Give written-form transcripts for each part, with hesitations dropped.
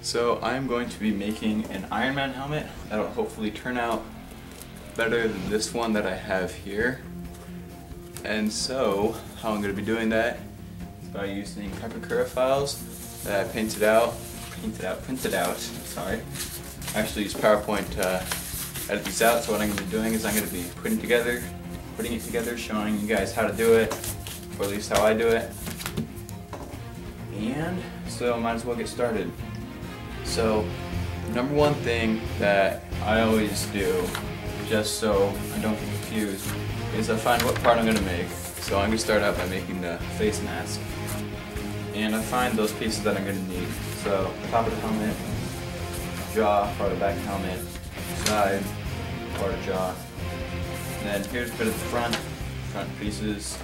So I'm going to be making an Iron Man helmet that'll hopefully turn out better than this one that I have here. And so how I'm going to be doing that is by using Epicura files that I printed out, sorry. I actually use PowerPoint to edit these out, so what I'm going to be doing is I'm going to be putting it together, showing you guys how to do it, or at least how I do it. And so I might as well get started. So, number one thing that I always do, just so I don't get confused, is I find what part I'm going to make. So I'm going to start out by making the face mask. And I find those pieces that I'm going to need. So, top of the helmet, jaw, part of the back helmet, side, part of jaw. And then here's a bit of the front pieces,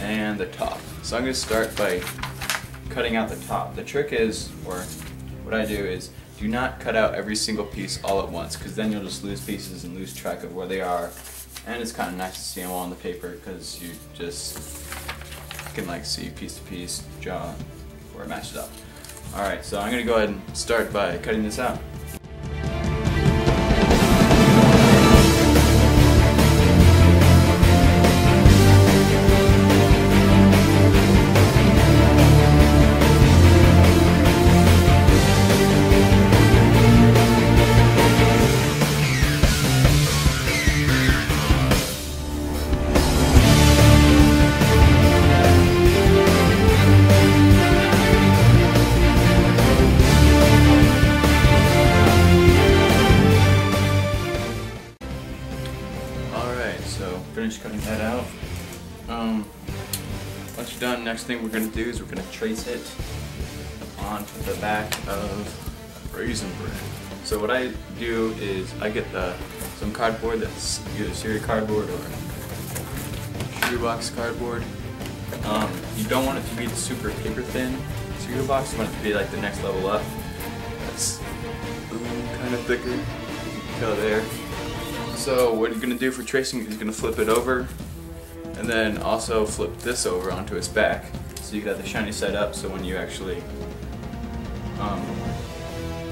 and the top. So I'm going to start by cutting out the top. The trick is, or what I do is, do not cut out every single piece all at once, because then you'll just lose pieces and lose track of where they are. And it's kind of nice to see them all on the paper, because you just can like see piece to piece, jaw, where it matches up. Alright, so I'm going to go ahead and start by cutting this out. So finish cutting that out. Once you're done, next thing we're going to do is we're going to trace it onto the back of Raisin Bran. So what I do is I get some cardboard that's either Ceria cardboard or Sugar Box cardboard. You don't want it to be the super paper thin Ceria Box, you want it to be like the next level up. That's kind of thicker, you can tell there. So what you're going to do for tracing is you're going to flip it over, and then also flip this over onto its back, so you got the shiny side up, so when you actually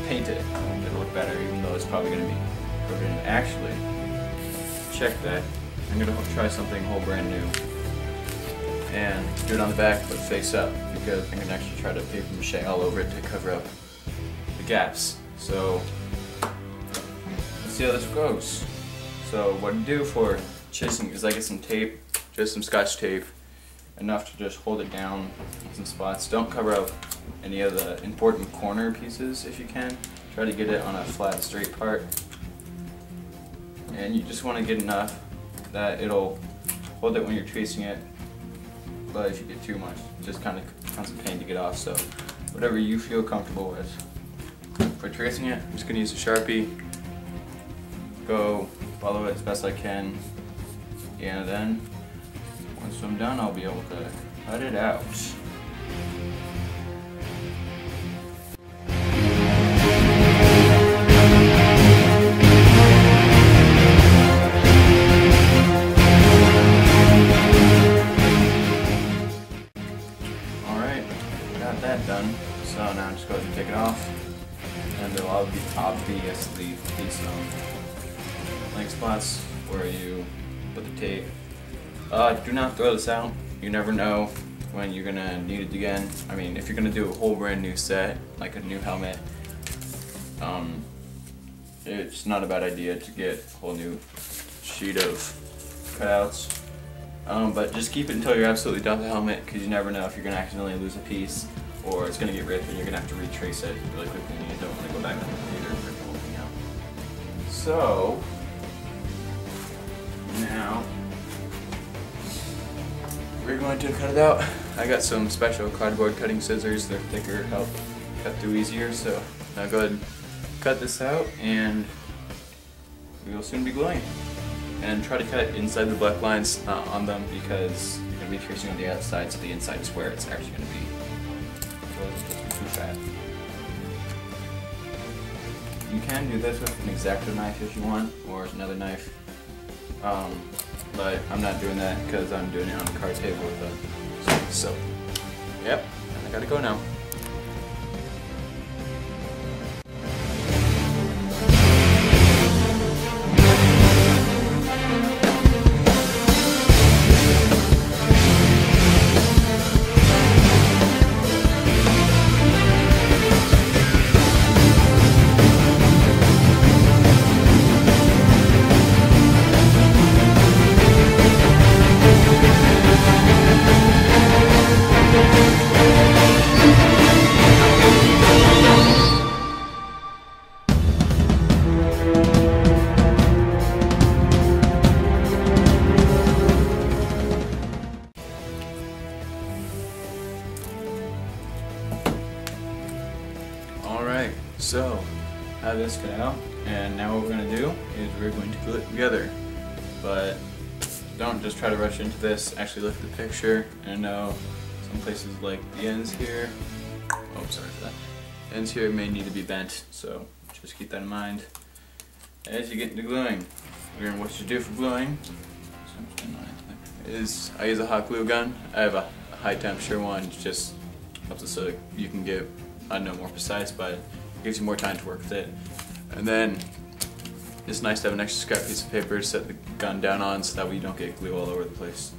paint it, it'll look better, even though it's probably going to be covered in. Actually, check that. I'm going to try something whole brand new, and do it on the back but face up, because I'm going to actually try to paper mache all over it to cover up the gaps. So let's see how this goes. So what I do for tracing is I get some tape, just some Scotch tape, enough to just hold it down in some spots. Don't cover up any of the important corner pieces if you can. Try to get it on a flat, straight part. And you just want to get enough that it'll hold it when you're tracing it, but if you get too much, just kind of comes a pain to get off. So whatever you feel comfortable with. For tracing it, I'm just going to use a Sharpie. Go follow it as best I can, and then once I'm done I'll be able to cut it out. Alright, got that done, so now I'm just going to take it off, and there'll obviously be some blank spots where you put the tape. Do not throw this out. You never know when you're gonna need it again. I mean, if you're gonna do a whole brand new set, like a new helmet, it's not a bad idea to get a whole new sheet of cutouts. But just keep it until you're absolutely done with the helmet, because you never know if you're gonna accidentally lose a piece, or it's gonna get ripped and you're gonna have to retrace it really quickly, and you don't want to go back on the computer and rip the whole thing out. So now we're going to cut it out. I got some special cardboard cutting scissors. They're thicker, help cut through easier. So now go ahead and cut this out, and we will soon be gluing. And try to cut inside the black lines, not on them, because you're going to be tracing on the outside, so the inside is where it's actually going to be. So it's supposed to be too fat. You can do this with an X-Acto knife if you want, or another knife. But I'm not doing that because I'm doing it on the card table with a so. Yep, I gotta go now. So, I have this cut out, and now what we're going to do is we're going to glue it together. But don't just try to rush into this, actually look at the picture, and I know some places like the ends here, oh sorry for that, ends here may need to be bent, so just keep that in mind as you get into gluing. What you do for gluing is I use a hot glue gun. I have a high temperature one, just helps it so you can get, I don't know, more precise, but it gives you more time to work with it. And then it's nice to have an extra scrap piece of paper to set the gun down on so that way you don't get glue all over the place.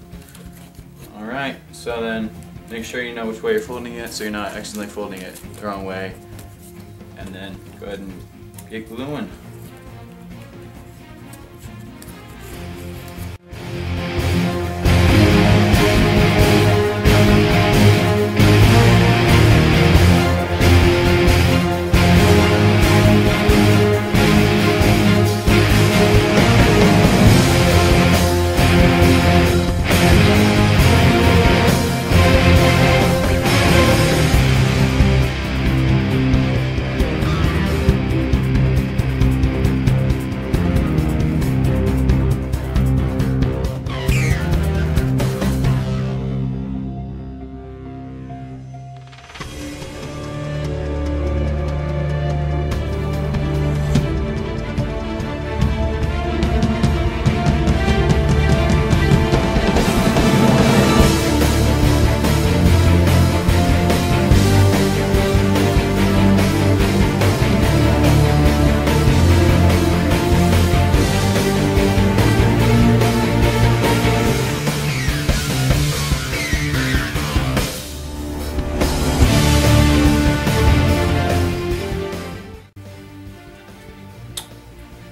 Alright, so then make sure you know which way you're folding it so you're not accidentally folding it the wrong way. And then go ahead and get gluing.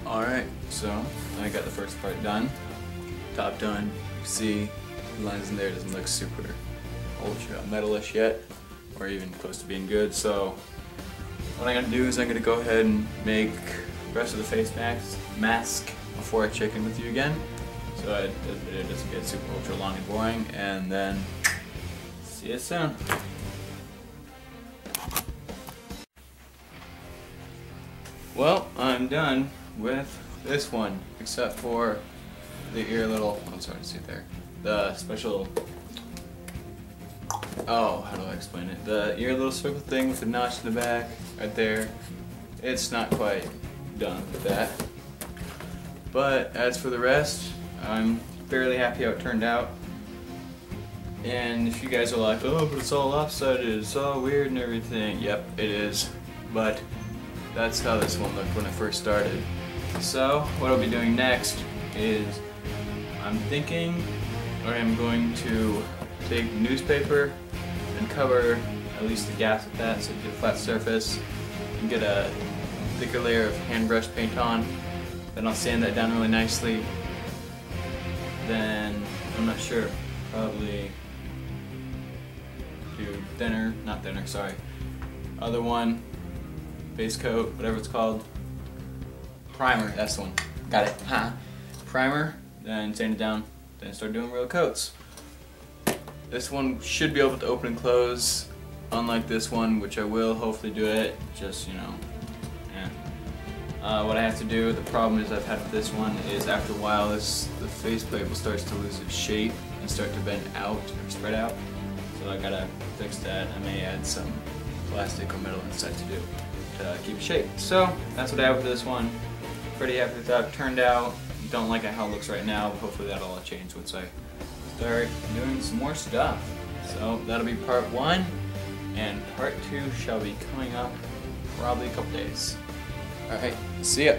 Alright, so I got the first part done, top done. You see the lines in there doesn't look super ultra metalish yet, or even close to being good. So what I'm going to do is I'm going to go ahead and make the rest of the face mask before I check in with you again, so it doesn't get super ultra long and boring, and then see you soon. Well, I'm done with this one, except for the ear little, I'm sorry to see it there, the special, oh, how do I explain it, the ear little circle thing with the notch in the back, right there. It's not quite done with that. But as for the rest, I'm fairly happy how it turned out. And if you guys are like, oh, but it's all lopsided, it's all weird and everything, yep, it is. But that's how this one looked when it first started. So what I'll be doing next is I'm thinking I'm going to take newspaper and cover at least the gaps with that so you get a flat surface and get a thicker layer of hand brush paint on. Then I'll sand that down really nicely. Then I'm not sure, probably do thinner, not thinner, sorry, other one, base coat, whatever it's called. Primer, that's the one. Got it. Huh. Primer, then sand it down, then start doing real coats. This one should be able to open and close, unlike this one, which I will hopefully do it. Just, you know, what I have to do, the problem is I've had with this one is after a while the faceplate will start to lose its shape and start to bend out or spread out. So I gotta fix that. I may add some plastic or metal inside to do to keep shape. So that's what I have for this one. Pretty happy with how it turned out. Don't like how it looks right now, but hopefully that'll all change once I start doing some more stuff. So that'll be part 1, and part 2 shall be coming up probably a couple days. Alright, see ya!